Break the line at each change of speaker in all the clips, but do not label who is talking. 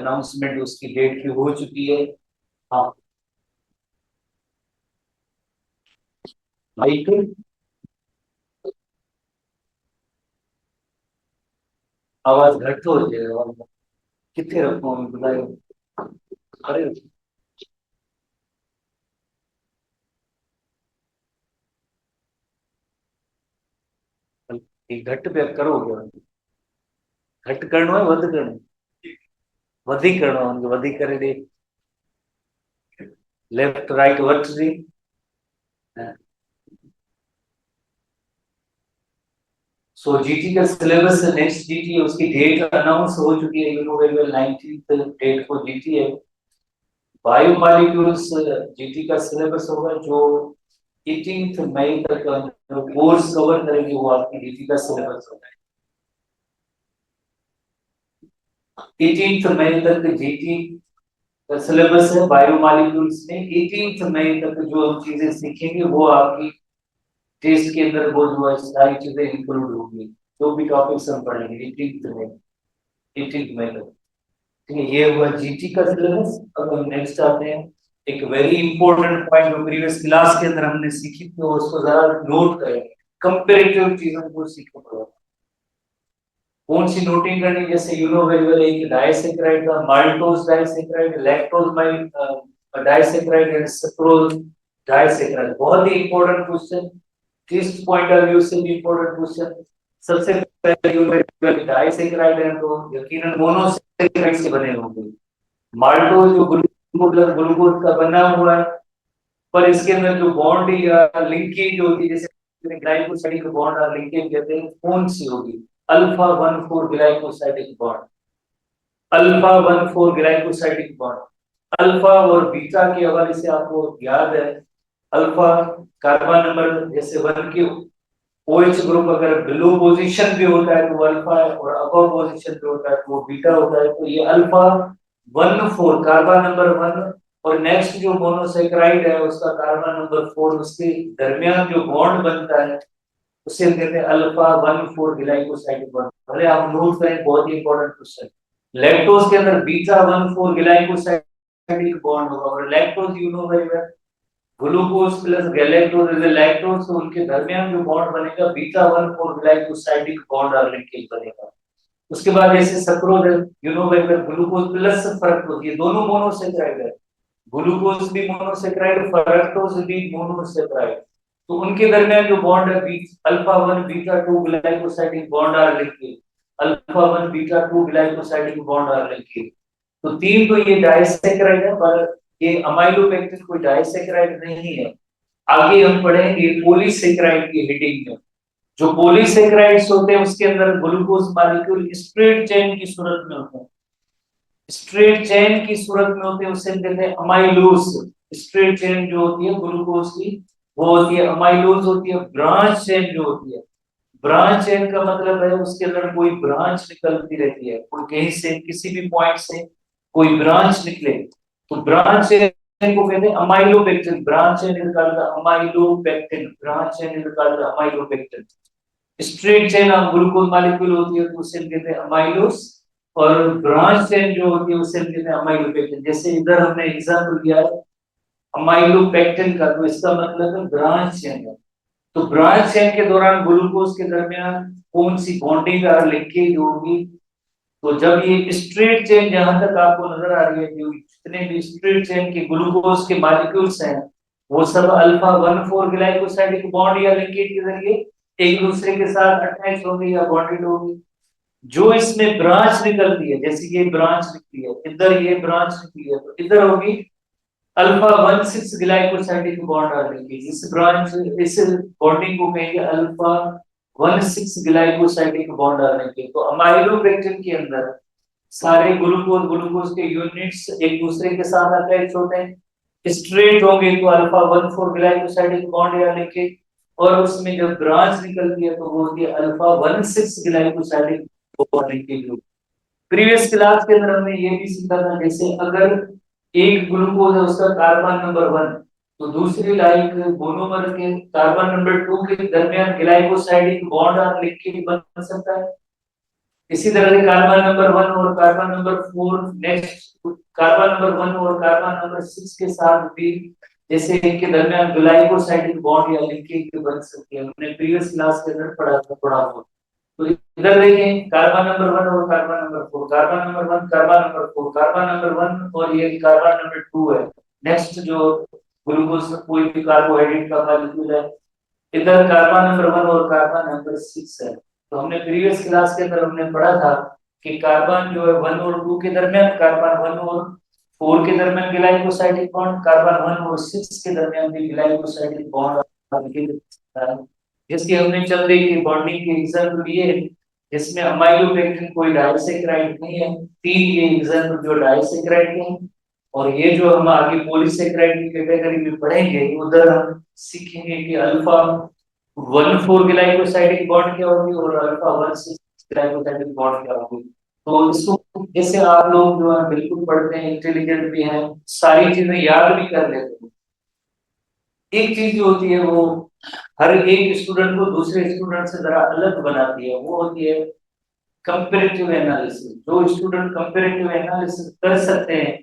Announcement उसकी date की हो चुकी है। हाँ माइक आवाज घट हो जाएगा। कितने रखो बताए। अरे ये घट पे करोगे। घट करना है वध करना वधी करना वधी करे दे। लेफ्ट राइट वट जी। सो जीटी का सिलेबस नेक्स्ट जीटी है उसकी डेट अनाउंस हो चुकी है। You know very well 19th date को जीटी है। बायोमॉलिक्यूल्स जीटी का सिलेबस होगा जो 18th मई तक जो कोर्स कवर करेंगे वो आपकी जीटी का सिलेबस होगा। 18th मई तक जीटी का सिलेबस है बायोमॉलिक्यूल्स में। 18th मई तक जो हम चीजें सीखेंगे वो आपकी टेस्ट के अंदर वो जो है सारी चीजें इंक्लूड होंगी। जो भी टॉपिक्स हम पढ़ेंगे 18th मई तक। ठीक है ये हुआ जीटी का सिलेबस। अब हम नेक्स्ट आते हैं। एक वेरी इंपॉर्टेंट पॉइंट जो प्रीवियस क्लास के अंदर हमने सीखी थी उसको जरा नोट करें। कंपेरेटिव चीजों को सीखना पड़ेगा। कौन सी नोटिंग करनी जैसे यू नो वेरी वेल एक डाइसैकेराइड का maltose disaccharide lactose disaccharide and sucrose disaccharide. बहुत ही इंपॉर्टेंट क्वेश्चन। किस पॉइंट ऑफ व्यू से भी इंपॉर्टेंट क्वेश्चन। सबसे पहले यू नो डाइसैकेराइड है तो यकीनन मोनोसैकेराइड से बने होंगे। माल्टोज जो ग्लूकोज का बना हुआ है पर इसके अंदर जो बॉन्ड या लिंकेज होगी जैसे ग्लाइकोसाइडिक बॉन्ड और लिंकेज कहते हैं कौन सी होगी। Alpha 1,4 glycosidic bond. Alpha 1,4 glycosidic bond. Alpha और बीटा के हवाले से आपको याद है अल्फा कार्बन नंबर जैसे 1 के OH ग्रुप अगर बिलो पोजीशन पे होता है तो वो अल्फा है और अबव पोजीशन पे होता है तो वो बीटा होता है। तो ये अल्फा 1,4 कार्बन नंबर 1 और नेक्स्ट जो मोनोसेक्राइड है उसका कार्बन नंबर 4 उसके दरमियान जो बॉन्ड बनता है उसे हम कहते हैं अल्फा 1,4 ग्लाइकोसाइडिक बॉन्ड। भले आप नोट करें बहुत ही इंपॉर्टेंट क्वेश्चन। लैक्टोज के अंदर बीटा 1,4 ग्लाइकोसाइडिक बॉन्ड होगा और lactose you know very well glucose plus galactose is lactose तो उनके दरमियान जो बॉन्ड बनेगा बीटा 1,4 ग्लाइकोसाइडिक बॉन्ड और लिंकेज बनेगा। उसके बाद जैसे सक्रोज है you know very well glucose plus fructose ये दोनों मोनोसेक्राइड है। ग्लूकोज भी मोनोसेक्राइड फ्रक्टोज भी मोनोसेक्राइड। तो उनके दरमियान जो बॉन्ड है alpha 1 beta 2 glycosidic bond or linkage. Alpha 1 beta 2 glycosidic bond or linkage. तो तीन तो ये डाइसैकेराइड है पर ये अमाइलोपेक्टिन कोई डाइसैकेराइड नहीं है। आगे हम पढ़ेंगे पॉलीसेकेराइड की हेडिंग में। जो पॉलीसेकेराइड्स होते हैं उसके अंदर ग्लूकोज मॉलिक्यूल स्ट्रेट चेन की सूरत में होते हैं। स्ट्रेट चेन की सूरत में होते हैं उसे हम कहते हैं अमाइलोज। स्ट्रेट चेन जो होती है ग्लूकोज की वो होती है अमाइलोज होती है। ब्रांच चेन जो होती है ब्रांच चेन का मतलब है उसके अंदर कोई ब्रांच निकलती रहती है कोई कहीं से किसी भी पॉइंट से कोई ब्रांच निकले तो ब्रांच चेन को कहते हैं amylopectin. Branch chain is called amylopectin. Branch chain is called amylopectin. Straight chain of glucose molecule होती है तो उसे हम कहते हैं अमाइलोस और ब्रांच चेन जो होती है उसे हम कहते हैं अमाइलोपेक्टिन। जैसे इधर हमने एग्जांपल दिया है अमाइलोपेक्टिन का तो इसका मतलब है ब्रांच चेन है। तो ब्रांच चेन के दौरान ग्लूकोज के दरमियान कौन सी बॉन्डिंग और लिंकेज होगी। तो जब ये स्ट्रेट चेन जहां तक आपको नजर आ रही है जो जितने भी स्ट्रेट चेन के ग्लूकोज के मॉलिक्यूल्स हैं वो सब अल्फा 1,4 ग्लाइकोसाइडिक बॉन्ड या लिंकेज के जरिए एक दूसरे के साथ अटैच होंगे या बॉन्डेड होंगे। जो इसमें ब्रांच निकलती है जैसे ये ब्रांच निकली है इधर ये ब्रांच निकली है तो इधर होगी अल्फा 1,6 ग्लाइकोसाइडिक बॉन्ड और लिंकेज। इस ब्रांच इस बॉन्डिंग को कहेंगे अल्फा 1,6 ग्लाइकोसाइडिक बॉन्ड और लिंकेज। तो अमाइलोपेक्टिन के अंदर सारे ग्लूकोज ग्लूकोज के यूनिट्स एक दूसरे के साथ अटैच होते हैं। स्ट्रेट होंगे तो अल्फा 1,4 ग्लाइकोसाइडिक बॉन्ड या लिंकेज और उसमें जब ब्रांच निकलती है तो वो होती है alpha 1,6 glycosidic bond linkage. Previous class के अंदर हमने ये भी सीखा था जैसे अगर एक ग्लूकोज है उसका कार्बन नंबर 1 तो दूसरी लाइक मोनोमर के कार्बन नंबर 2 के दरमियान ग्लाइकोसाइडिक बॉन्ड और लिंकेज बन सकता है। इसी तरह से कार्बन नंबर 1 और carbon number 4 next carbon number 1 और कार्बन नंबर 6 के साथ भी जैसे इनके दरमियान ग्लाइकोसाइडिक बॉन्ड या लिंकेज बन सकती है, हमने प्रीवियस क्लास के अंदर पढ़ा था। तो इधर देखें कार्बन नंबर 1 और carbon number 4, carbon number 1 carbon number 4, carbon number 1 और ये कार्बन नंबर 2 है। नेक्स्ट जो ग्लूकोज कोई भी कार्बोहाइड्रेट का मॉलिक्यूल है, इधर कार्बन नंबर 1 और कार्बन नंबर 6 है। तो हमने प्रीवियस क्लास के अंदर हमने पढ़ा था कि कार्बन जो है 1 और 2 के दरमियान, कार्बन 1 और 4 के दरमियान ग्लाइकोसाइडिक बॉन्ड, कार्बन 1 और 6 के दरमियान भी ग्लाइकोसाइडिक बॉन्ड, जिसकी हमने चल रही थी बॉन्डिंग के एग्जाम्पल ये है, जिसमें अमाइलोपेक्टिन कोई डाइसैकेराइड नहीं है, 3 ये एग्जाम्पल जो डाइसैकेराइड के हैं। और ये जो हम आगे पॉलीसैकेराइड की कैटेगरी में पढ़ेंगे, उधर हम सीखेंगे कि अल्फा 1,4 ग्लाइकोसाइडिक बॉन्ड क्या होगी और अल्फा 1,6 ग्लाइकोसाइडिक बॉन्ड क्या होगी। तो इसको जैसे आप लोग जो है बिल्कुल पढ़ते हैं, इंटेलिजेंट भी हैं, सारी चीजें याद भी कर लेते हैं। एक चीज जो होती है वो हर एक स्टूडेंट को दूसरे स्टूडेंट से जरा अलग बनाती है, वो होती है कंपैरेटिव एनालिसिस। जो स्टूडेंट कंपैरेटिव एनालिसिस कर सकते हैं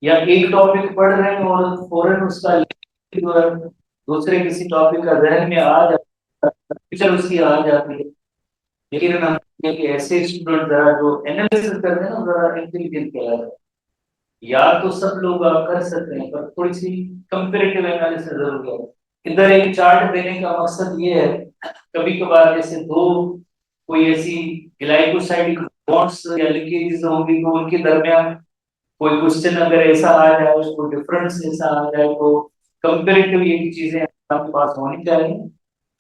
या एक टॉपिक पढ़ रहे हैं और फौरन उसका जो है दूसरे किसी टॉपिक का जहन में आ जाता है, पिक्चर उसकी आ जाती है। लेकिन हम कि ऐसे स्टूडेंट जरा जो एनालिसिस करते हैं ना, जरा इंटेलिजेंट कहलाते हैं। याद तो सब लोग आप कर सकते हैं, पर थोड़ी सी कंपैरेटिव एनालिसिस जरूरी है। इधर एक चार्ट देने का मकसद ये है, कभी कभार जैसे दो कोई ऐसी ग्लाइकोसाइडिक बॉन्ड्स या लिंकेजेस होंगी तो उनके दरमियान कोई क्वेश्चन अगर ऐसा आ जाए, कोई डिफरेंस ऐसा आ जाए, तो कंपैरेटिव ये चीजें आपके पास होनी चाहिए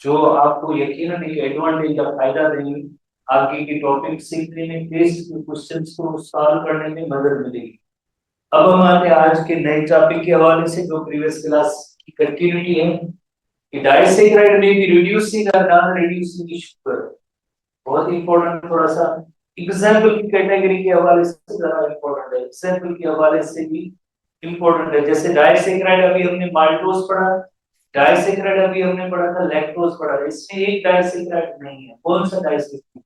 जो आपको यकीनन एक एडवांटेज या फायदा देंगे, आगे की टॉपिक सीखने में, टेस्ट के क्वेश्चंस को सॉल्व करने में मदद मिलेगी। अब हम आते हैं आज के नए टॉपिक के हवाले से, जो प्रीवियस क्लास की कंटिन्यूटी है कि डाइसैकेराइड में भी रिड्यूसिंग और नॉन रिड्यूसिंग शुगर। बहुत इंपॉर्टेंट, थोड़ा सा एग्जाम्पल की कैटेगरी के हवाले से ज्यादा इंपॉर्टेंट है, एग्जाम्पल के हवाले से भी इंपॉर्टेंट है। जैसे डाइसैकेराइड अभी हमने माल्टोज पढ़ा, डाइसैकेराइड अभी हमने पढ़ा था लैक्टोज पढ़ा, इसमें एक डाइसैकेराइड नहीं है। कौन सा डाइसैकेराइड?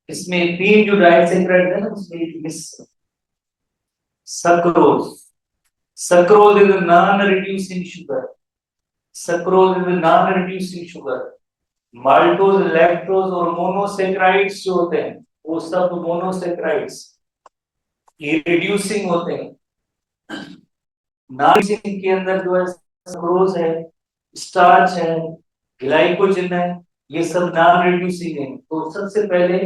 इसमें 3 जो डाइसैकेराइड है ना, उसमें एक miss sucrose. Sucrose is non reducing sugar, sucrose is non reducing sugar. Maltose, lactose और मोनोसेक्राइड्स जो होते हैं, वो सब मोनोसेक्राइड्स ये रिड्यूसिंग होते हैं। नॉन रिड्यूसिंग के अंदर जो है सक्रोज है, स्टार्च है, ग्लाइकोजन है, ये सब नॉन रिड्यूसिंग है। तो सबसे पहले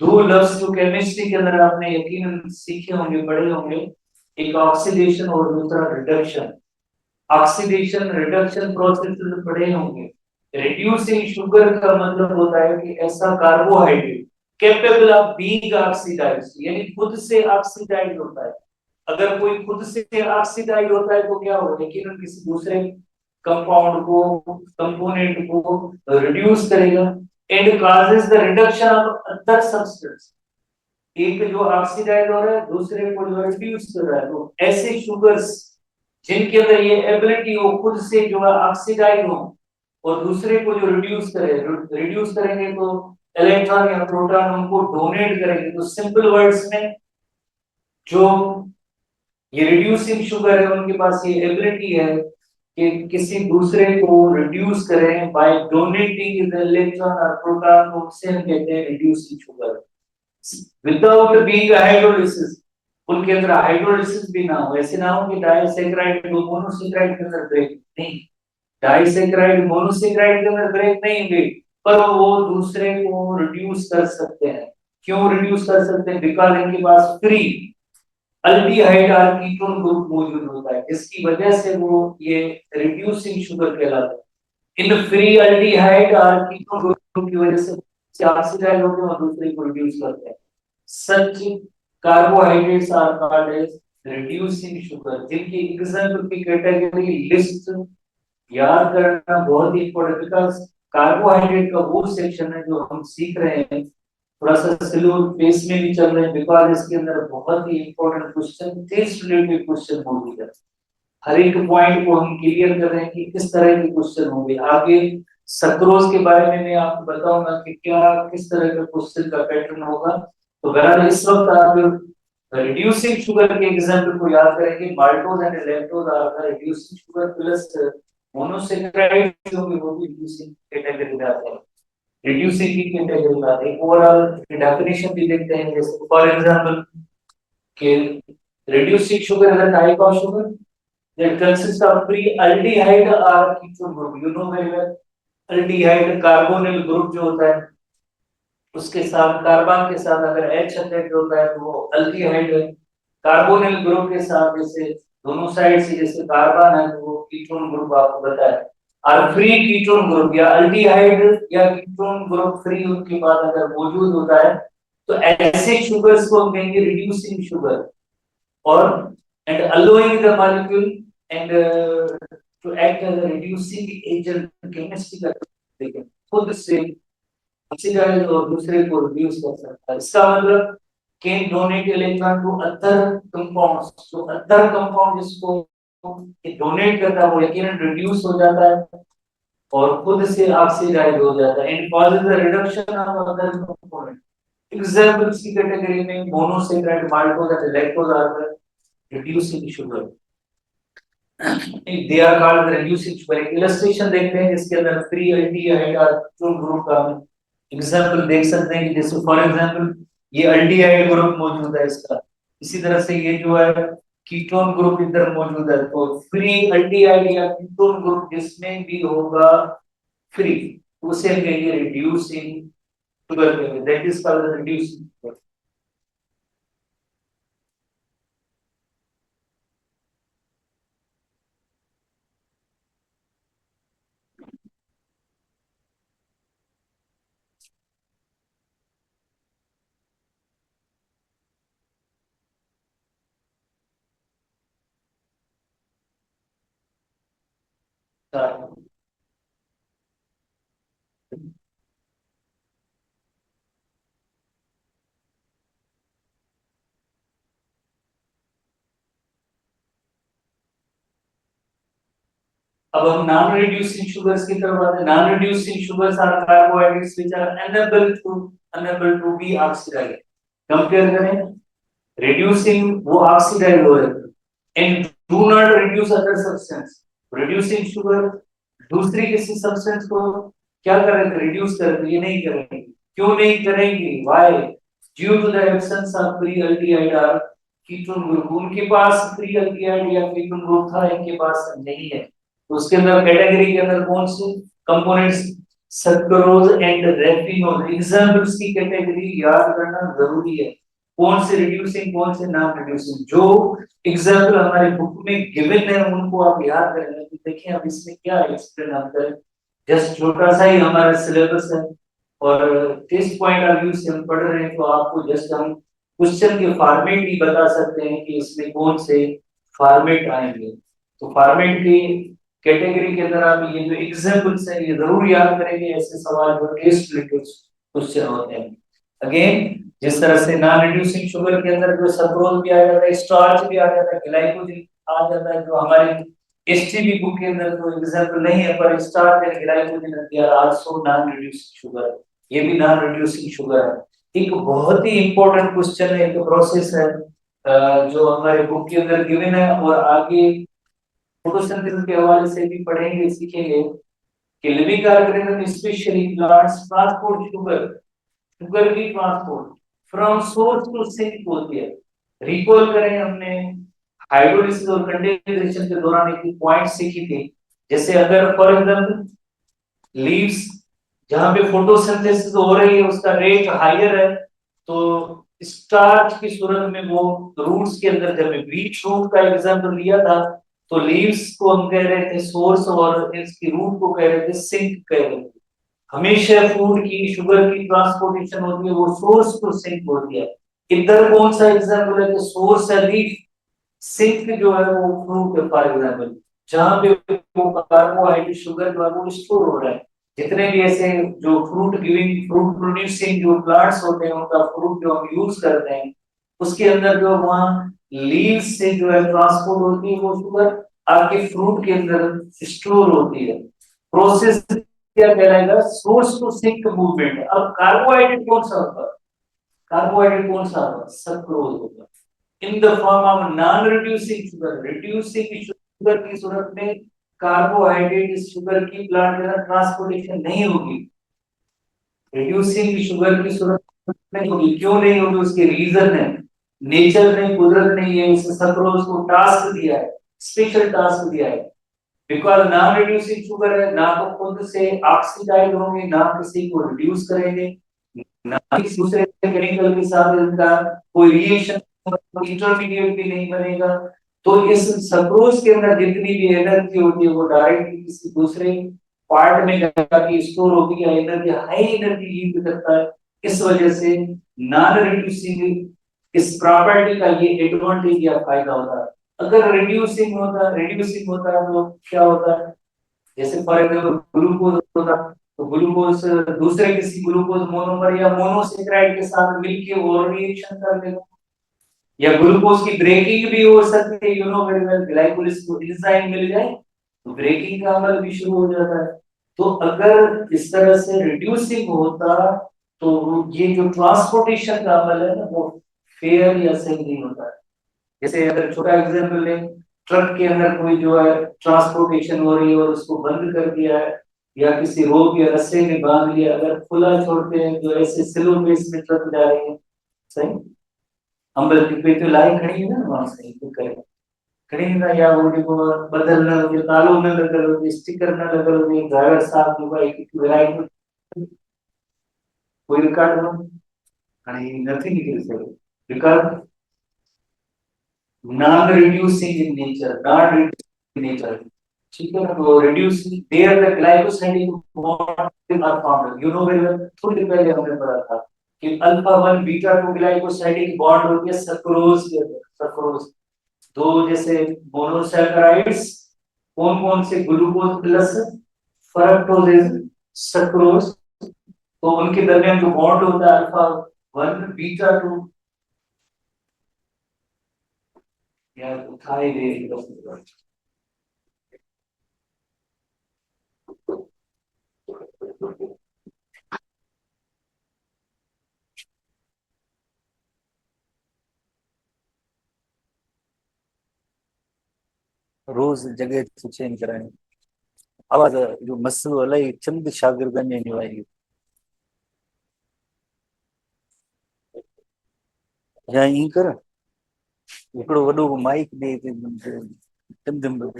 दो लफ्ज जो केमिस्ट्री के अंदर आपने यकीनन सीखे होंगे, पढ़े होंगे, एक ऑक्सीडेशन और दूसरा रिडक्शन। ऑक्सीडेशन रिडक्शन प्रोसेस पढ़े होंगे। रिड्यूसिंग शुगर का मतलब होता है कि ऐसा carbohydrate capable of being oxidised, यानी खुद से ऑक्सीडाइज होता है। अगर कोई खुद से ऑक्सीडाइज होता है तो क्या होगा, यकीनन किसी दूसरे कंपाउंड को, कंपोनेंट को रिड्यूस करेगा and causes the reduction of other substance. एक जो ऑक्सीडाइज हो रहा है, दूसरे को जो रिड्यूस कर रहा है। तो ऐसे शुगर्स जिनके अंदर ये एबिलिटी हो खुद से जो है ऑक्सीडाइज हो और दूसरे को जो रिड्यूस करे, रिड्यूस करेंगे तो इलेक्ट्रॉन या प्रोटॉन उनको डोनेट करेंगे। तो सिंपल वर्ड्स में जो ये रिड्यूसिंग शुगर है, उनके पास ये एबिलिटी है कि किसी दूसरे को रिड्यूस करें बाय डोनेटिंग द इलेक्ट्रॉन और प्रोटॉन को, उसे हम कहते हैं reducing sugar. Without being hydrolysis, उनके अंदर हाइड्रोलिसिस भी ना हो, ऐसे ना हो कि डाइसैकेराइड मोनोसैकेराइड के अंदर ब्रेक नहीं, डाइसैकेराइड मोनोसैकेराइड के अंदर ब्रेक नहीं होंगे, पर वो दूसरे को रिड्यूस कर सकते हैं। क्यों रिड्यूस कर सकते हैं? बिकॉज इनके पास फ्री अल्डिहाइड और कीटोन ग्रुप मौजूद होता है, जिसकी वजह से वो ये रिड्यूसिंग शुगर कहलाता है। इन फ्री अल्डिहाइड और कीटोन ग्रुप की वजह से ऑक्सीडाइज होते हैं और दूसरे को रिड्यूस करते हैं। Such carbohydrates are called as reducing sugar, जिनकी एग्जाम्पल की कैटेगरी लिस्ट याद करना बहुत ही इंपॉर्टेंट, बिकॉज कार्बोहाइड्रेट का वो सेक्शन है जो हम सीख रहे हैं, थोड़ा सा स्लो पेस में भी चल रहे हैं, बिकॉज इसके अंदर बहुत ही important question, test related question मौजूद है। हर एक पॉइंट को हम क्लियर कर रहे हैं कि किस तरह के क्वेश्चन होंगे आगे। सक्रोज के बारे में मैं आपको बताऊंगा कि क्या किस तरह का क्वेश्चन का पैटर्न होगा। तो बहरहाल इस वक्त आप रिड्यूसिंग शुगर के एग्जाम्पल को याद करेंगे। Maltose and lactose are the reducing sugar plus monosaccharide जो भी वो भी रिड्यूसिंग कैटेगरी में आते हैं, रिड्यूसिंग की कैटेगरी में आते हैं। ओवरऑल डेफिनेशन भी देखते हैं, जैसे फॉर एग्जांपल कि reducing sugar is a type of sugar that consists of free aldehyde or ketone group. You know very well, aldehyde carbonyl group जो होता है उसके साथ कार्बन के साथ अगर H अटैच होता है तो वो अल्डिहाइड है। कार्बोनिल ग्रुप के साथ जैसे दोनों साइड से जैसे कार्बन है तो वो कीटोन ग्रुप आपको बताया। और फ्री कीटोन ग्रुप या अल्डिहाइड या कीटोन ग्रुप फ्री उनके पास अगर मौजूद होता है तो ऐसे शुगर्स को हम कहेंगे reducing sugar. or and allowing the molecule and to act as a reducing agent chemistry का देखें खुद से ऑक्सीडाइज और दूसरे को रिड्यूस कर सकता है। इसका मतलब can donate electron to other compounds, जो अदर कंपाउंड जिसको डोनेट करता है वो यकीनन रिड्यूस हो जाता है और खुद से ऑक्सीडाइज हो जाता है and causes the reduction of other component. Examples की कैटेगरी में monosaccharide maltose and lactose are reducing sugar, they are called reducing sugar। Illustration देखते हैं जिसके अंदर फ्री अल्डिहाइड और कीटोन ग्रुप का एग्जांपल देख सकते हैं कि जैसे फॉर एग्जांपल ये अल्डिहाइड ग्रुप मौजूद है इसका, इसी तरह से ये जो है कीटोन ग्रुप इधर मौजूद है। तो फ्री अल्डिहाइड या कीटोन ग्रुप जिसमें भी होगा फ्री उसे हम कहेंगे reducing sugar, that is called reducing sugar. अब हम नॉन रिड्यूसिंग शुगर्स की तरफ आते हैं। Non reducing sugars are carbohydrates which are unable to be oxidised. Compare करें रिड्यूसिंग वो ऑक्सीडाइज हो रहे हैं and do not reduce other substance. Reducing sugar दूसरी किसी सब्सटेंस को क्या करेंगे रिड्यूस करेंगे, ये नहीं करेंगे। क्यों नहीं करेंगे? Why? Due to the absence of free aldehyde और कीटोन ग्रुप। उनके पास फ्री अल्डिहाइड या कीटोन ग्रुप था, इनके पास नहीं है। तो उसके अंदर कैटेगरी के अंदर कौन से components sucrose and raffinose, examples की कैटेगरी याद करना जरूरी है। कौन से रिड्यूसिंग कौन से नॉन रिड्यूसिंग, जो एग्जांपल हमारे बुक में गिवन है उनको आप याद करेंगे। तो देखिए अब इसमें क्या एक्सप्लेन हम करें, जस्ट छोटा सा ही हमारा सिलेबस है और टेस्ट पॉइंट ऑफ व्यू से हम पढ़ रहे हैं तो आपको जस्ट हम क्वेश्चन के फॉर्मेट ही बता सकते हैं कि इसमें कौन से फॉर्मेट आएंगे। तो फॉर्मेट की कैटेगरी के अंदर आप ये जो एग्जांपल्स है ये जरूर याद करेंगे, ऐसे सवाल जो टेस्ट रिलेटेड क्वेश्चन होते हैं। अगेन जिस तरह से नॉन रिड्यूसिंग शुगर के अंदर जो सक्रोज भी आ जाता है, स्टार्च भी आ जाता है, ग्लाइकोजन आ जाता है, जो हमारे एसटीबी बुक के अंदर तो एग्जांपल नहीं है पर starch and glycogen they are also non reducing sugar, ये भी नॉन रिड्यूसिंग शुगर है। एक बहुत ही इंपॉर्टेंट क्वेश्चन है, एक प्रोसेस है जो हमारे बुक के अंदर गिवन है और आगे फोटोसिंथेसिस के हवाले से भी पढ़ेंगे सीखेंगे कि living organism specially plants transport sugar, sugar की transport from source to sink होती है। रिकॉल करें हमने हाइड्रोलिसिस और कंडेंसेशन के दौरान एक पॉइंट सीखी थी, जैसे अगर फॉर एग्जांपल लीव्स जहां पे फोटोसिंथेसिस हो रही है उसका रेट हायर है तो स्टार्च की सूरत में वो रूट्स के अंदर, जब बीट रूट का एग्जांपल लिया था तो लीव्स को हम कह रहे थे सोर्स और इसकी रूट को कह रहे थे सिंक कह रहे थे। हमेशा फूड की शुगर की ट्रांसपोर्टेशन होती है वो सोर्स टू सिंक होती है। इधर कौन सा एग्जांपल है कि सोर्स है लीफ, सिंक जो है वो फ्रूट है फॉर एग्जांपल, जहां पे वो कार्बोहाइड्रेट शुगर जो है वो स्टोर हो रहा है। जितने भी ऐसे जो फ्रूट गिविंग फ्रूट प्रोड्यूसिंग जो प्लांट्स होते हैं उनका फ्रूट जो हम यूज करते हैं उसके अंदर जो वहां लीव्स से जो है ट्रांसपोर्ट होती है वो शुगर आपके फ्रूट के अंदर स्टोर होती है। प्रोसेस क्या कहलाएगा, सोर्स टू सिंक मूवमेंट। अब कार्बोहाइड्रेट कौन सा होगा, कार्बोहाइड्रेट कौन सा होगा, सक्रोज होगा in the form of non reducing sugar. Reducing sugar की सूरत में कार्बोहाइड्रेट इस शुगर की प्लांट के अंदर ट्रांसपोर्टेशन नहीं होगी, रिड्यूसिंग शुगर की सूरत में नहीं होगी। क्यों नहीं होगी, उसके रीजन है, नेचर ने, कुदरत ने ये इस सक्रोज को टास्क दिया है, स्पेशल टास्क दिया है। बिकॉज नॉन रिड्यूसिंग शुगर है, ना तो खुद से ऑक्सीडाइज होंगे, ना किसी को रिड्यूस करेंगे, ना किसी दूसरे केमिकल के साथ इनका कोई रिएक्शन, इंटरमीडिएट भी नहीं बनेगा। तो इस सक्रोज के अंदर जितनी भी एनर्जी होती है वो डायरेक्टली किसी दूसरे पार्ट में जाकर स्टोर होती है, एनर्जी हाई एनर्जी यूज करता है। इस वजह से नॉन रिड्यूसिंग इस प्रॉपर्टी का ये एडवांटेज या फायदा होता है। अगर रिड्यूसिंग होता है तो क्या होता है, जैसे फॉर एग्जाम्पल ग्लूकोज होता है, तो ग्लूकोज दूसरे किसी ग्लूकोज मोनोमर या मोनोसेक्राइड के साथ मिलकर और रिएक्शन कर देगा, या ग्लूकोज की ब्रेकिंग भी हो सकती है, you know very well, glycolysis को एंजाइम मिल जाए तो ब्रेकिंग का अमल भी शुरू हो जाता है। तो अगर इस तरह से रिड्यूसिंग होता तो ये जो ट्रांसपोर्टेशन का अमल है ना वो फेयर या सही नहीं होता है। जैसे अगर छोटा एग्जांपल लें, ट्रक के अंदर कोई जो है ट्रांसपोर्टेशन हो रही है और उसको बंद कर दिया है, या किसी रोप या रस्से में बांध लिया, अगर खुला छोड़ते हैं तो ऐसे स्लो पेस में ट्रक जा रहे हैं, सही अंबल की पे तो लाइन खड़ी है ना वहां से तो करे खड़ी है ना, या वो देखो बदल ना लगे, तालो न लगल हो, स्टिकर न लगल हो, ड्राइवर साहब जो है कि वेराइटी कोई रिकॉर्ड हो आणि nothing it is record non reducing in nature, non reducing in nature, ठीक है। तो reducing there the glycosidic bond are formed, you know very well, थोड़ी देर पहले हमने पढ़ा था कि अल्फा 1 बीटा 2 ग्लाइकोसाइडिक बॉन्ड होती है सक्रोज के अंदर। सक्रोज दो जैसे मोनोसैकराइड्स, कौन कौन से, ग्लूकोज प्लस फ्रक्टोज सक्रोज, तो उनके दरमियान जो बॉन्ड होता है अल्फा 1 बीटा 2, यार उठाई दे रोज जगह तो चेंज कराएं। आवाज जो मसलो अलाई चंद शागिर्दनि जी निभाई या ई कर हिकिड़ो वॾो माइक ॾे चंद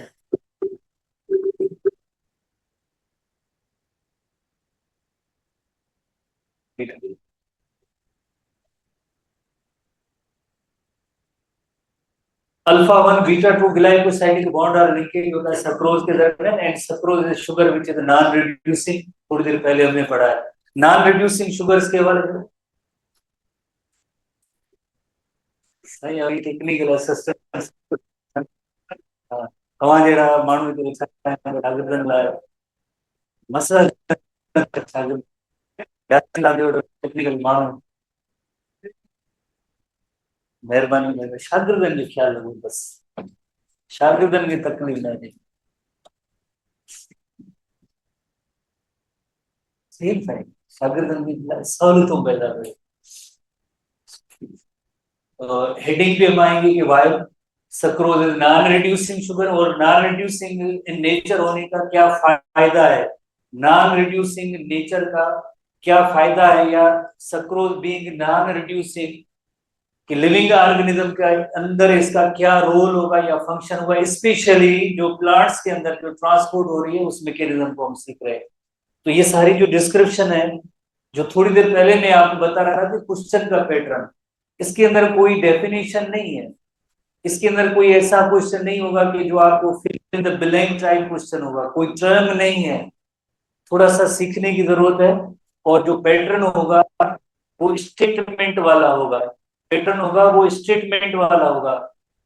अल्फा 1 बीटा 2 ग्लाइकोसाइडिक बॉन्ड और लिंकेज होता है सक्रोज के दरमियान, and sucrose is sugar which is non reducing, थोड़ी देर पहले हमने पढ़ा है। नॉन रिड्यूसिंग शुगर्स के बारे में सही अभी टेक्निकल असिस्टेंट तव्हां जहिड़ा माण्हू हिते वेठा आहिनि शागिर्दनि लाइ मसइला शागिर्द टेक्निकल माण्हू महिरबानी करे शागिर्दनि जो ख्याल रखो, बस शागिर्दनि खे तकलीफ़ न ॾे। सेम साईं, शागिर्दनि जी सहूलियतूं पैदा करे। हेडिंग पे हम आएंगे कि why sucrose is non reducing sugar, और नॉन रिड्यूसिंग इन नेचर होने का क्या फायदा है, नॉन रिड्यूसिंग नेचर का क्या फायदा है, या सक्रोज बीइंग नॉन रिड्यूसिंग कि लिविंग ऑर्गेनिज्म के अंदर इसका क्या रोल होगा या फंक्शन होगा, स्पेशली जो प्लांट्स के अंदर जो ट्रांसपोर्ट हो रही है उस मैकेनिज्म को हम सीख रहे हैं। तो ये सारी जो डिस्क्रिप्शन है, जो थोड़ी देर पहले मैं आपको बता रहा था कि क्वेश्चन का पैटर्न, इसके अंदर कोई डेफिनेशन नहीं है, इसके अंदर कोई ऐसा क्वेश्चन नहीं होगा कि जो आपको fill in the blank type question होगा, कोई टर्म नहीं है, थोड़ा सा सीखने की जरूरत है। और जो पैटर्न होगा वो स्टेटमेंट वाला होगा, पैटर्न होगा वो स्टेटमेंट वाला होगा,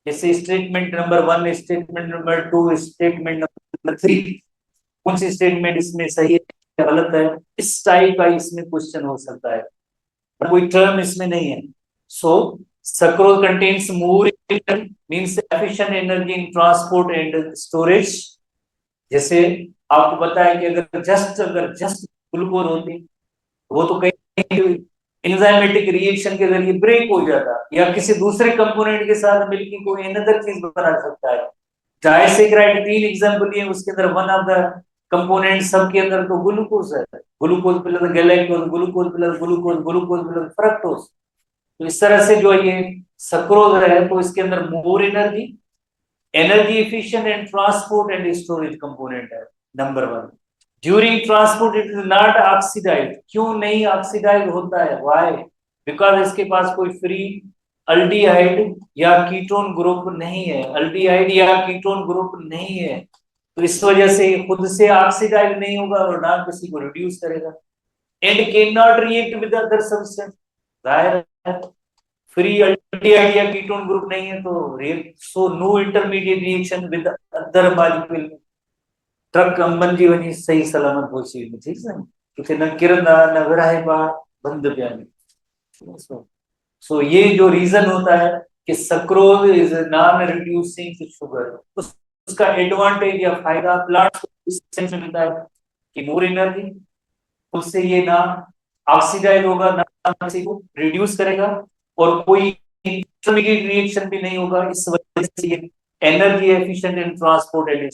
जैसे statement number 1, statement number 2, statement number 3, कौन सी स्टेटमेंट इसमें सही है गलत है, इस टाइप का इसमें क्वेश्चन हो सकता है, पर कोई टर्म इसमें नहीं है। सो sucrose contains more means efficient energy in transport and storage, जैसे आपको पता है कि अगर जस्ट ग्लूकोज होती, वो तो कहीं एंजाइमेटिक रिएक्शन के जरिए ब्रेक हो जाता, या किसी दूसरे कंपोनेंट के साथ मिलकर कोई अनदर चीज बना सकता है। डाइसेक्राइड 3 एग्जांपल है, उसके अंदर वन ऑफ द कंपोनेंट सबके अंदर तो ग्लूकोज है। Glucose plus galactose, glucose plus glucose, glucose plus fructose. तो इस तरह से जो ये सक्रोज है, तो इसके अंदर more energy efficient and transport and storage component है, number 1। During transport it is not oxidise. क्यों नहीं ऑक्सीडाइज होता है? व्हाई? बिकॉज इसके पास कोई फ्री अल्डिहाइड या कीटोन ग्रुप नहीं है, अल्डिहाइड या कीटोन ग्रुप नहीं है। तो इस वजह से खुद से ऑक्सीडाइज नहीं होगा और ना किसी को रिड्यूस करेगा। And can not react with other substance. जाहिर है फ्री अल्डिहाइड या कीटोन ग्रुप नहीं है, तो react so no intermediate reaction with other molecule. ट्रक अंबन जीवनी सही सलामत पहुंची, ठीक है। क्योंकि न किरना न विराहे बा बंद प्यानी। सो ये जो रीजन होता है कि sucrose is non reducing sugar, उसका एडवांटेज या फायदा प्लांट को इस सेंस में मिलता है कि मोर एनर्जी, उससे ये ना ऑक्सीडाइज होगा ना किसी को रिड्यूस करेगा, और कोई इंटरमीडिएट रिएक्शन भी नहीं होगा। इस वजह से ये energy efficient in transport and,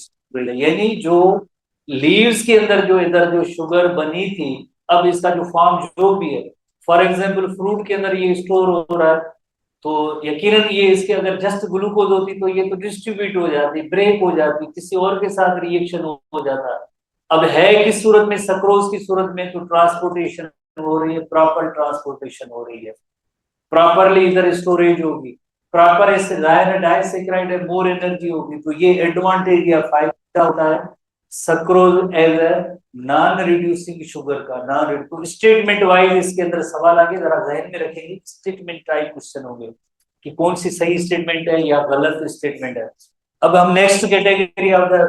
यानी जो लीव्स के अंदर जो इधर जो शुगर बनी थी, अब इसका जो फॉर्म जो भी है, फॉर एग्जांपल फ्रूट के अंदर ये स्टोर हो रहा है, तो यकीनन ये इसके अगर जस्ट ग्लूकोज होती तो ये तो डिस्ट्रीब्यूट हो जाती, ब्रेक हो जाती, किसी और के साथ रिएक्शन हो जाता। अब है किस सूरत में? सक्रोज की सूरत में, तो ट्रांसपोर्टेशन हो रही है, प्रॉपर ट्रांसपोर्टेशन हो रही है, प्रॉपरली इधर स्टोरेज होगी, प्रॉपर इससे डाइसेक्राइड है, मोर एनर्जी होगी। तो ये एडवांटेज या फायदा होता है sucrose as a non reducing sugar का। नॉन, तो स्टेटमेंट वाइज इसके अंदर सवाल आगे जरा जहन में रखेंगे, स्टेटमेंट टाइप क्वेश्चन होंगे कि कौन सी सही स्टेटमेंट है या गलत स्टेटमेंट है। अब हम next category of the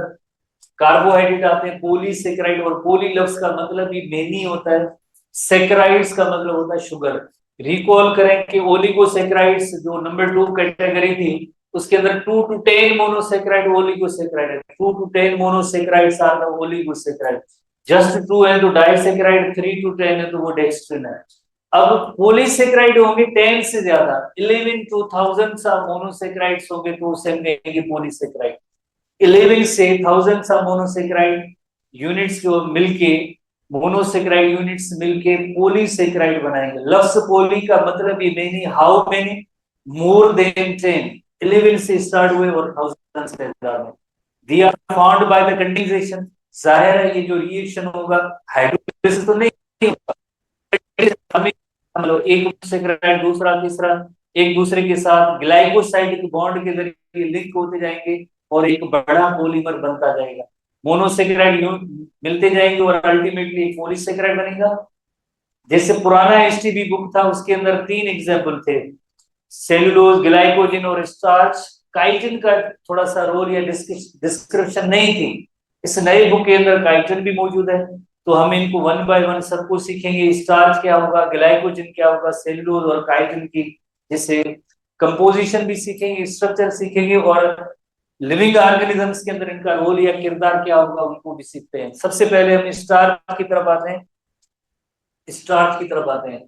carbohydrate आते हैं, पॉलीसेकेराइड। और पॉली लफ्ज का मतलब ही मेनी होता है, सेकेराइड्स का मतलब होता है शुगर। रिकॉल करें कि ओलिगोसेकेराइड्स जो नंबर 2 कैटेगरी थी, उसके अंदर 2 to 10 मोनोसेकेराइड ओलिगोसेकेराइड है, 2 to 10 monosaccharides are the oligosaccharide. Just 2 है तो डाइसेकेराइड, 3 to 10 है तो वो डेक्स्ट्रिन है। अब पॉलीसेकेराइड होंगे 10 से ज्यादा, 11 to 1000 मोनोसेकेराइड्स होंगे तो उसे हम कहेंगे पॉलीसेकेराइड। 11 से 1000 मोनोसेकेराइड यूनिट्स जो मिलके, मोनोसेकेराइड यूनिट्स मिलके पॉलीसेकेराइड बनाएंगे। लफ्ज पोली का मतलब ये many, how many, more than 10, 11 से स्टार्ट हुए और 1000 से ज्यादा। They are found by the condensation. जाहिर है ये जो रिएक्शन होगा हाइड्रोलाइसिस तो नहीं होगा, मतलब एक सेकेराइड दूसरा तीसरा एक दूसरे के साथ ग्लाइकोसाइड के बॉन्ड के जरिए लिंक होते जाएंगे और एक बड़ा पॉलीमर बनता जाएगा। मोनोसेकेराइड मिलते जाएंगे और अल्टीमेटली एक पॉलीसेकेराइड बनेगा। जैसे पुराना एसटीबी बुक था, उसके अंदर 3 एग्जाम्पल थे, सेलुलोज, ग्लाइकोजन और स्टार्च। काइटिन का थोड़ा सा रोल या डिस्क्रिप्शन नहीं थी। इस नए बुक के अंदर काइटिन भी मौजूद है, तो हम इनको वन बाय वन सबको सीखेंगे। स्टार्च क्या होगा, ग्लाइकोजन क्या होगा, सेलुलोज और काइटिन की जैसे कंपोजिशन भी सीखेंगे, स्ट्रक्चर सीखेंगे, और लिविंग ऑर्गेनिजम्स के अंदर इनका रोल या किरदार क्या होगा उनको भी सीखते हैं। सबसे पहले हम स्टार्च की तरफ आते हैं। स्टार्च की तरफ आते हैं,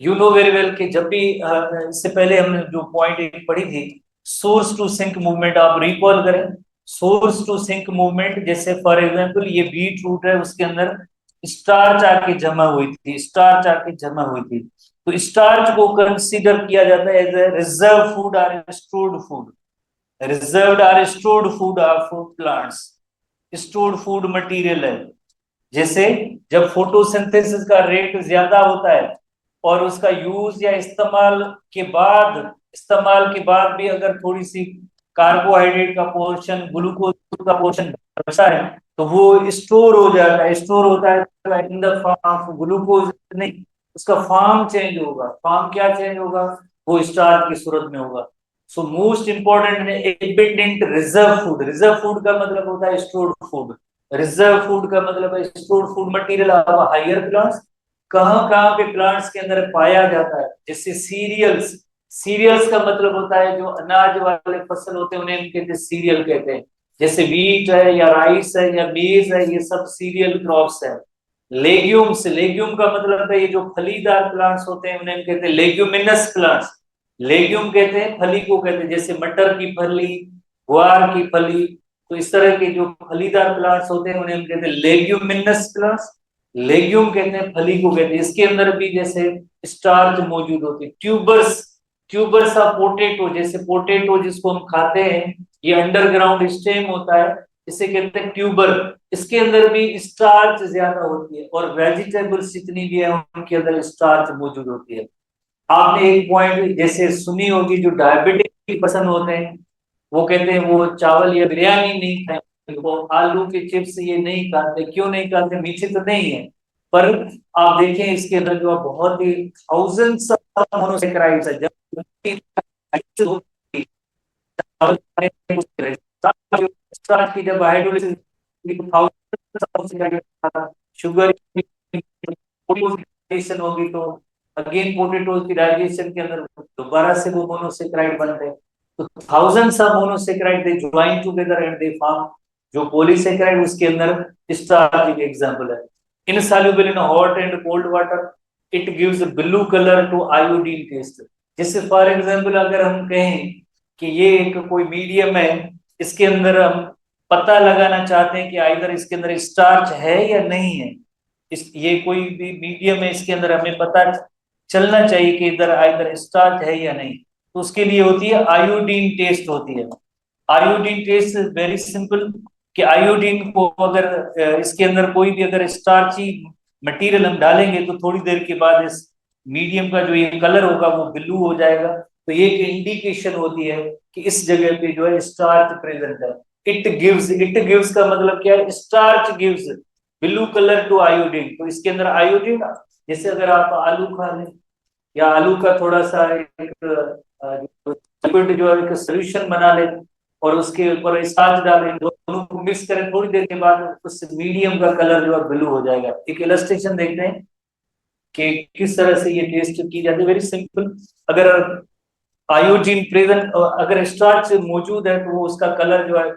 यू नो वेरी वेल कि जब भी इससे पहले हमने जो पॉइंट एक पढ़ी थी, सोर्स टू सिंक मूवमेंट, आप रिकॉल करें। सोर्स टू सिंक मूवमेंट, जैसे फॉर एग्जांपल ये बीट रूट है, उसके अंदर स्टार्च आके जमा हुई थी, स्टार्च आके जमा हुई थी, तो स्टार्च को कंसीडर किया जाता है एज ए रिजर्व फूड और स्टोर्ड फूड। रिजर्व्ड और stored food of plants, stored food material है। जैसे जब फोटोसिंथेसिस का रेट ज्यादा होता है और उसका यूज या इस्तेमाल के बाद भी अगर थोड़ी सी कार्बोहाइड्रेट का पोर्शन, ग्लूकोज का पोर्शन बचा है, तो वो स्टोर हो जाता है, स्टोर होता है in the form of glucose. नहीं, उसका फॉर्म चेंज होगा। फॉर्म क्या चेंज होगा? वो स्टार्च की सूरत में होगा। सो मोस्ट इंपॉर्टेंट है abundant reserve food. Reserve food का मतलब होता है स्टोर्ड फूड। रिजर्व फूड का मतलब है stored food material of higher plants. कहां कहां पे प्लांट्स के अंदर पाया जाता है? जैसे सीरियल्स। सीरियल्स का मतलब होता है जो अनाज वाले फसल होते हैं, उन्हें हम कहते हैं सीरियल कहते हैं। जैसे वीट है या राइस है या मेज है, ये सब सीरियल क्रॉप्स है। लेग्यूम्स, लेग्यूम का मतलब है ये जो फलीदार प्लांट्स होते हैं उन्हें कहते हैं लेग्यूमिनस प्लांट्स। लेग्यूम कहते हैं फली को कहते हैं, जैसे मटर की फली, ग्वार की फली। तो इस तरह के जो फलीदार प्लांट्स होते हैं उन्हें हम कहते हैं लेग्यूमिनस प्लांट्स। लेग्यूम कहते हैं फली को कहते हैं। इसके अंदर भी जैसे स्टार्च मौजूद होती है। ट्यूबर्स, ट्यूबर्स ऑफ पोटैटो, जैसे पोटैटो जिसको हम खाते हैं, ये अंडरग्राउंड स्टेम होता है, इसे कहते हैं ट्यूबर। इसके अंदर भी स्टार्च ज्यादा होती है, और वेजिटेबल्स जितनी भी है उनके अंदर स्टार्च मौजूद होती है। आपने एक पॉइंट जैसे सुनी होगी, जो डायबिटिक पर्सन होते हैं वो कहते हैं वो चावल या बिरयानी नहीं खाएंगे, वो आलू के चिप्स ये नहीं खाते। क्यों नहीं खाते? मीठे तो नहीं है, पर आप देखें इसके अंदर जो बहुत ही थाउजेंड्स ऑफ मोनोसेक्राइड्स है। जब स्टार्च की जब हाइड्रोलिसिस शुगर होगी तो अगेन पोटेटोज की डाइजेशन के अंदर दोबारा से वो मोनोसेक्राइड बनते हैं। तो thousands of monosaccharide they join together and they form जो पॉलीसेक्राइड, उसके अंदर स्टार्च एक एग्जांपल है। Insoluble in hot and cold water, it gives blue colour to iodine test. जैसे फॉर एग्जांपल अगर हम कहें कि ये एक कोई मीडियम है, इसके अंदर हम पता लगाना चाहते हैं कि आइदर इसके अंदर स्टार्च है या नहीं है, इस ये कोई भी मीडियम है, इसके अंदर हमें पता चलना चाहिए कि इधर आइदर स्टार्च है या नहीं, तो उसके लिए होती है आयोडीन टेस्ट होती है। आयोडीन टेस्ट वेरी सिंपल, कि आयोडीन को अगर इसके अंदर कोई भी अगर स्टार्ची मटेरियल हम डालेंगे तो थोड़ी देर के बाद इस मीडियम का जो ये कलर होगा वो ब्लू हो जाएगा। तो ये एक इंडिकेशन होती है कि इस जगह पे जो है स्टार्च प्रेजेंट है। इट गिव्स का मतलब क्या है? Starch gives blue colour to iodine. तो इसके अंदर आयोडीन, जैसे अगर आप आलू खा लें या आलू का थोड़ा सा एक लिक्विड जो है एक सोल्यूशन बना लें और उसके ऊपर स्टार्च डालें, दोनों को मिक्स करें, थोड़ी देर के बाद उस मीडियम का कलर जो है ब्लू हो जाएगा। एक इलस्ट्रेशन देखते हैं कि किस तरह से ये टेस्ट की जाती है। वेरी सिंपल, अगर आयोडीन प्रेजेंट, अगर स्टार्च मौजूद है तो वो उसका कलर जो है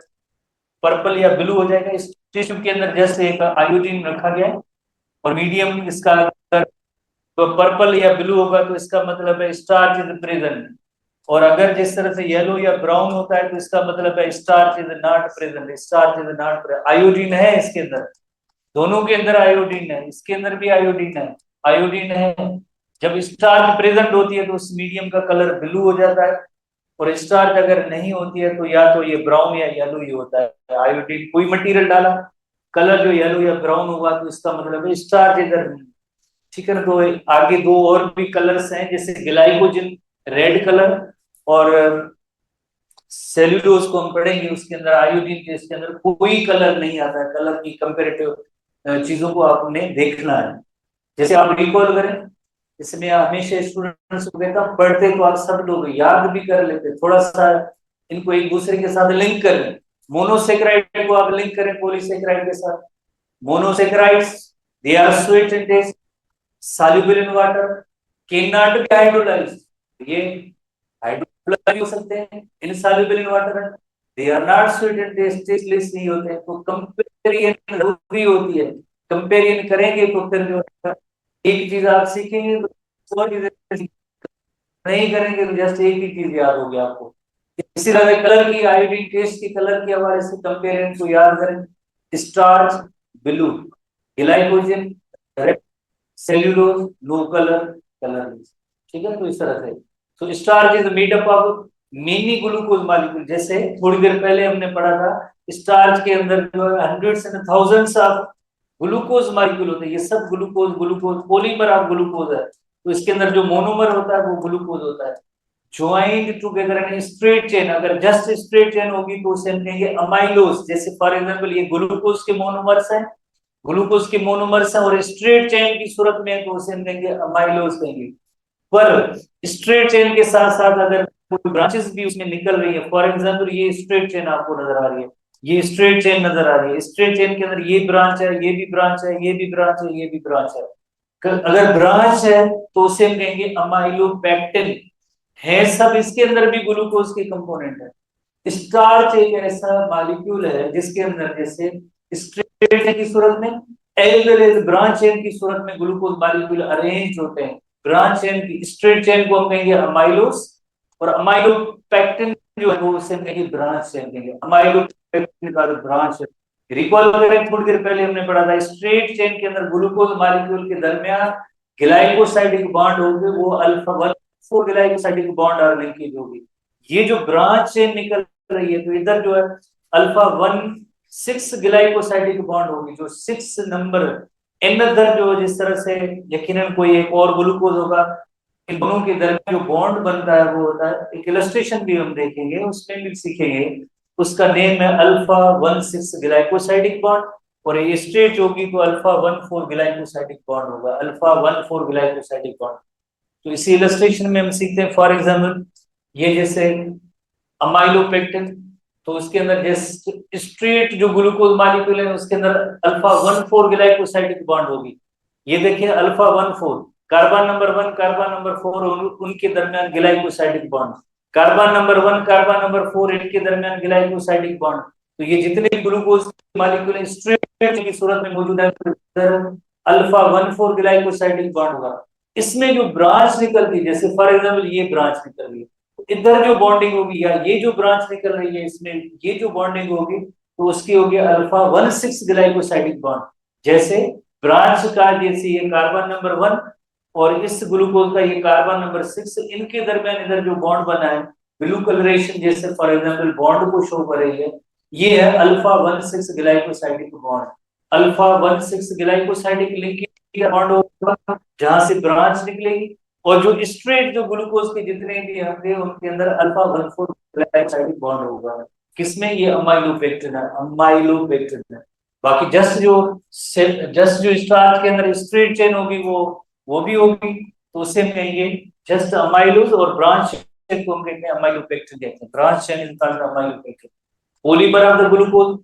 पर्पल या ब्लू हो जाएगा। इस टिश्यू के अंदर जैसे एक आयोडीन रखा गया है और मीडियम इसका कलर तो पर्पल या ब्लू होगा, तो इसका मतलब है स्टार्च इज प्रेजेंट। और अगर जिस तरह से येलो या ब्राउन होता है तो इसका मतलब है starch is not present, starch is not present. Iodine है इसके अंदर, दोनों के अंदर आयोडीन है, इसके अंदर भी आयोडीन है, आयोडीन है। जब स्टार्च प्रेजेंट होती है तो उस मीडियम का कलर ब्लू हो जाता है, और स्टार्च अगर नहीं होती है तो या तो ये ब्राउन या येलो ही होता है। आयोडीन कोई मटेरियल डाला, कलर जो येलो या ब्राउन होगा तो इसका मतलब है स्टार्च इधर नहीं। ठीक है ना? तो आगे दो और भी कलर्स हैं, जैसे ग्लाइकोजन रेड कलर, और सेल्यूलोज को हम पढ़ेंगे उसके अंदर आयोडीन के इसके अंदर कोई कलर नहीं आता है। कलर की कंपेरेटिव चीजों को आपने देखना है। जैसे आप रिकॉल करें, इसमें हमेशा स्टूडेंट्स को कहता हूं पढ़ते तो आप सब लोग याद भी कर लेते, थोड़ा सा इनको एक दूसरे के साथ लिंक करें। मोनोसेक्राइड को आप लिंक करें पॉलीसेक्राइड के साथ। Monosaccharides they are sweet in taste, soluble in water, cannot be hydrolyzed, ये हाइड्रोलाइज हो सकते हैं। insoluble in water, they are not sweet and tasteless नहीं होते हैं। तो कंपेरियन जरूरी होती है, कंपेरियन करेंगे तो फिर जो है एक चीज आप सीखेंगे तो और चीजें नहीं करेंगे तो जस्ट एक ही चीज याद होगी आपको। इसी तरह कलर की, आयोडीन टेस्ट की कलर के हवाले से कंपेरियन को याद करें। Starch blue, glycogen red, cellulose no colour, colourless. ठीक है? तो इस तरह से तो starch is made up of many glucose molecule. जैसे थोड़ी देर पहले हमने पढ़ा था, स्टार्च के अंदर जो है hundreds and thousands of glucose molecule होते हैं। ये सब glucose, glucose polymer of glucose है। तो इसके अंदर जो मोनोमर होता है वो ग्लूकोज होता है। Joined together in straight chain, अगर जस्ट स्ट्रेट चेन होगी तो उसे हम कहेंगे अमाइलोज। जैसे फॉर एग्जांपल ये ग्लूकोज के मोनोमर्स हैं, ग्लूकोज के मोनोमर्स हैं और स्ट्रेट चेन की सूरत में है तो उसे हम कहेंगे अमाइलोज कहेंगे। पर स्ट्रेट चेन के साथ साथ अगर कोई ब्रांचेस भी उसमें निकल रही है, फॉर एग्जांपल ये स्ट्रेट चेन आपको नजर आ रही है, ये स्ट्रेट चेन नजर आ रही है, स्ट्रेट चेन के अंदर ये ब्रांच है, ये भी ब्रांच है, ये भी ब्रांच है, ये भी ब्रांच है। अगर ब्रांच है तो उसे हम कहेंगे अमाइलोपेक्टिन। है सब इसके अंदर भी ग्लूकोज के कंपोनेंट है। स्टार्च एक ऐसा मॉलिक्यूल है जिसके अंदर जैसे स्ट्रेट चेन की सूरत में as well as branch chain की सूरत में ग्लूकोज मॉलिक्यूल अरेंज होते हैं। ब्रांच चेन की स्ट्रेट चेन को हम कहेंगे अमाइलोस, और अमाइलोपेक्टिन जो है वो उसे हम कहेंगे ब्रांच चेन कहेंगे। अमाइलोपेक्टिन का ब्रांच। रिकॉल करें, थोड़ी देर पहले हमने पढ़ा था स्ट्रेट चेन के अंदर ग्लूकोज मॉलिक्यूल के दरमियान ग्लाइकोसाइडिक बॉन्ड होंगे, वो अल्फा 1 4 ग्लाइकोसाइडिक बॉन्ड और लिंकेज होगी। ये जो ब्रांच चेन निकल रही है तो इधर जो है अल्फा 1 6 ग्लाइकोसाइडिक बॉन्ड होगी, जो 6 नंबर इधर जो जिस तरह से यकीनन कोई एक और ग्लूकोज होगा, इन दोनों के दरमियान जो बॉन्ड बनता है वो होता है, एक इलस्ट्रेशन भी हम देखेंगे उसमें भी सीखेंगे, उसका नेम है अल्फा 1 6 ग्लाइकोसाइडिक बॉन्ड। और ये स्ट्रेट होगी तो अल्फा 1 4 ग्लाइकोसाइडिक बॉन्ड होगा, अल्फा 1 4 ग्लाइकोसाइडिक बॉन्ड। तो इसी इलस्ट्रेशन में हम सीखते हैं, फॉर एग्जाम्पल ये जैसे अमाइलोपेक्टिन, तो उसके अंदर जैसे स्ट्रेट जो ग्लूकोज मॉलिक्यूल है उसके अंदर अल्फा 1 4 ग्लाइकोसाइडिक बॉन्ड होगी। ये देखिए alpha 1 4 carbon number 1 carbon number 4 उनके दरमियान glycosidic bond, carbon number 1 carbon number 4 इनके दरमियान ग्लाइकोसाइडिक बॉन्ड। तो ये जितने भी ग्लूकोज मॉलिक्यूल स्ट्रेट की सूरत में मौजूद है अल्फा 1 4 ग्लाइकोसाइडिक बॉन्ड होगा। इसमें जो ब्रांच निकलती है, जैसे फॉर एग्जाम्पल ये ब्रांच निकल रही है, इधर जो बॉन्डिंग होगी या ये जो ब्रांच निकल रही है इसमें ये जो बॉन्डिंग होगी तो उसकी होगी अल्फा 1 6 ग्लाइकोसाइडिक बॉन्ड। जैसे ब्रांच का जैसे ये कार्बन नंबर 1 और इस ग्लूकोज का ये कार्बन नंबर 6, इनके दरमियान इधर जो बॉन्ड बना है ब्लू कलरेशन जैसे फॉर एग्जाम्पल बॉन्ड को शो कर रही है, ये है alpha 1 6 glycosidic bond. Alpha 1 6 glycosidic link bond होगा जहां से ब्रांच निकलेगी, और जो स्ट्रेट जो ग्लूकोज के जितने भी होंगे उनके अंदर अल्फा 1 4 ग्लाइकोसाइडिक बॉन्ड होगा। किसमें? ये अमाइलोपेक्टिन है, अमाइलोपेक्टिन है। बाकी जस्ट जो स्टार्च के अंदर स्ट्रेट चेन होगी वो भी होगी, तो उसे हम कहेंगे जस्ट अमाइलोज, और ब्रांच चेन को हम कहते हैं अमाइलोपेक्टिन कहते हैं। Branch chain is called amylopectin. Polymer of the glucose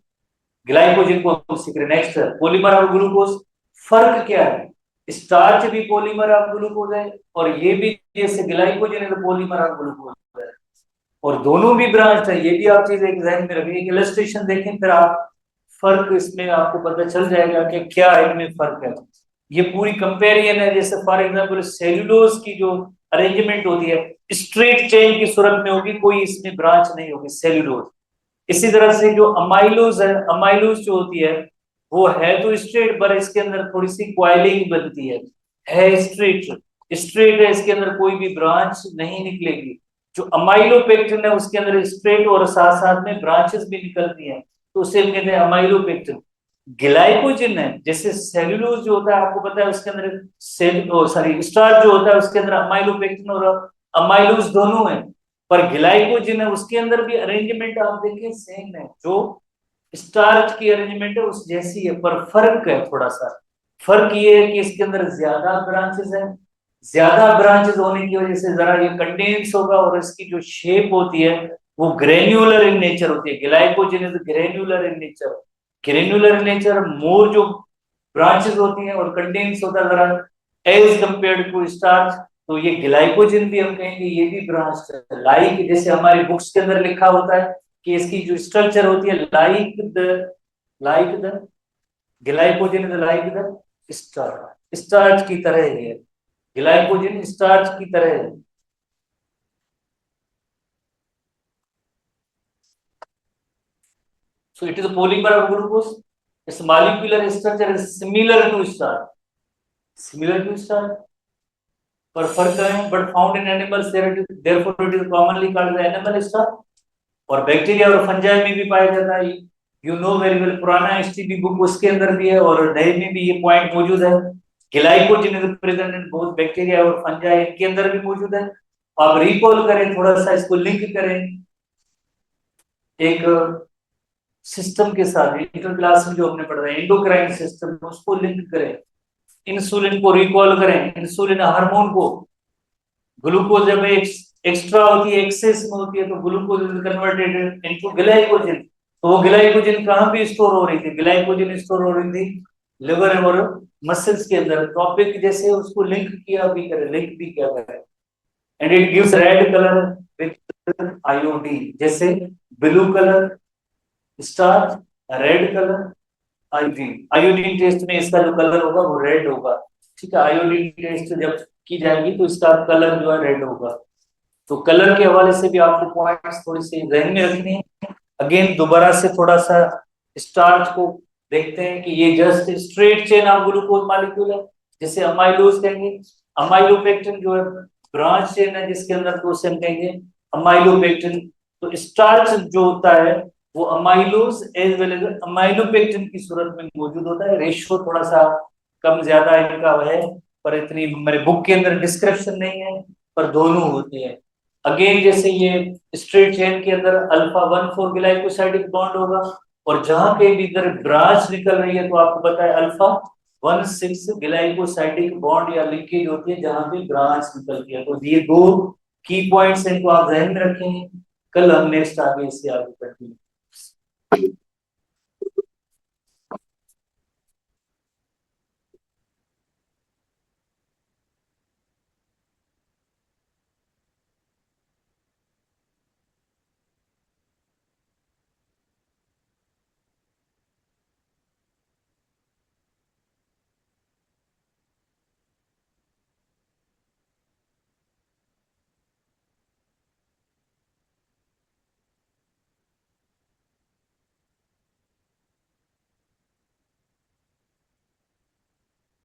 glycogen को हम सीख रहे हैं। नेक्स्ट पॉलीमर ऑफ ग्लूकोज, फर्क क्या है? स्टार्च भी पॉलीमर ऑफ ग्लूकोज है और ये भी जैसे ग्लाइकोजन है तो पॉलीमर ऑफ ग्लूकोज है, और दोनों भी ब्रांच है। ये भी आप चीज एक ध्यान में रखिए, इलस्ट्रेशन देखें फिर आप फर्क इसमें आपको पता चल जाएगा कि क्या इनमें फर्क है। ये पूरी कंपेरिजन है। जैसे फॉर एग्जांपल सेल्यूलोज की जो अरेंजमेंट होती है स्ट्रेट चेन की सूरत में होगी, कोई इसमें ब्रांच नहीं होगी सेल्यूलोज। इसी तरह से जो अमाइलोज है, अमाइलोज जो होती है वो है तो स्ट्रेट पर इसके अंदर थोड़ी सी क्वाइलिंग बनती है स्ट्रेट, स्ट्रेट है, इसके अंदर कोई भी ब्रांच नहीं निकलेगी। जो अमाइलोपेक्टिन है उसके अंदर स्ट्रेट और साथ साथ में ब्रांचेस भी निकलती हैं, तो उसे हम कहते हैं अमाइलोपेक्टिन। ग्लाइकोजन है, जैसे सेल्यूलोज जो होता है आपको पता है उसके अंदर सॉरी स्टार्च जो होता है उसके अंदर अमाइलोपेक्टिन और अमाइलोज दोनों है, पर ग्लाइकोजन है उसके अंदर भी अरेंजमेंट आप देखिए सेम है, जो स्टार्च की अरेंजमेंट है उस जैसी है, पर फर्क है थोड़ा सा। फर्क ये है कि इसके अंदर ज्यादा ब्रांचेस है, ज्यादा ब्रांचेस होने की वजह से जरा ये कंडेंस होगा, और इसकी जो शेप होती है वो ग्रेन्युलर इन नेचर होती है। Glycogen is granular in nature, granular in nature, more जो ब्रांचेस होती हैं और कंडेंस होता है जरा एज कंपेयर्ड टू स्टार्च। तो ये ग्लाइकोजन भी हम कहेंगे ये भी ब्रांच है, लाइक जैसे हमारी बुक्स के अंदर लिखा होता है कि इसकी जो स्ट्रक्चर होती है like the glycogen is like the starch, starch की तरह है, ग्लाइकोजन स्टार्च की तरह है। So it is a polymer of glucose. Its molecular structure is similar to starch. Similar to starch. पर फर्क है, but found in animals, therefore it is commonly called the animal starch. और bacteria और fungi में भी पाया जाता है। यू नो वेरी वेल, पुराना एसटीपी बुक उसके अंदर भी है और नए में भी ये पॉइंट मौजूद है। Glycogen is present in both bacteria और फंजाई, इनके अंदर भी मौजूद है। आप रिकॉल करें थोड़ा सा, इसको लिंक करें एक सिस्टम के साथ, इंटर क्लास में जो हमने पढ़ा है एंडोक्राइन सिस्टम, उसको लिंक करें। इंसुलिन को रिकॉल करें, इंसुलिन हार्मोन को, ग्लूकोज जब एक्स्ट्रा होती है एक्सेस में होती है तो glucose is converted into glycogen. तो वो ग्लाइकोजन कहाँ पे स्टोर हो रही थी? ग्लाइकोजन स्टोर हो रही थी लिवर और मसल्स के अंदर। टॉपिक जैसे उसको लिंक किया भी करें, लिंक भी किया करें। And it gives red colour with iodine, जैसे blue colour starch, red colour iodine. Iodine test में इसका जो कलर होगा वो रेड होगा। ठीक है, आयोडीन टेस्ट जब की जाएगी तो इसका कलर जो है रेड होगा। तो कलर के हवाले से भी आपको पॉइंट्स थोड़ी सी ध्यान में रखने हैं। अगेन दोबारा से थोड़ा सा स्टार्च को देखते हैं कि ये just straight chain of glucose molecule है, जैसे अमाइलोज कहेंगे। अमाइलोपेक्टिन जो है ब्रांच चेन है, जिसके अंदर तो उसे हम कहेंगे अमाइलोपेक्टिन। तो स्टार्च जो होता है वो amylose as well as amylopectin की सूरत में मौजूद होता है। रेशियो थोड़ा सा कम ज्यादा इनका है, पर इतनी मेरे बुक के अंदर डिस्क्रिप्शन नहीं है, पर दोनों होते हैं। अगेन जैसे ये स्ट्रेट चेन के अंदर अल्फा 1,4 ग्लाइकोसाइडिक बॉन्ड होगा, और जहां पे भी इधर ब्रांच निकल रही है तो आपको पता है अल्फा 1,6 ग्लाइकोसाइडिक बॉन्ड या लिंकेज होती है जहां पे ब्रांच निकलती है। तो ये दो की पॉइंट्स हैं, इनको आप ध्यान में रखें। कल हम नेक्स्ट आगे इससे आगे कंटिन्यू।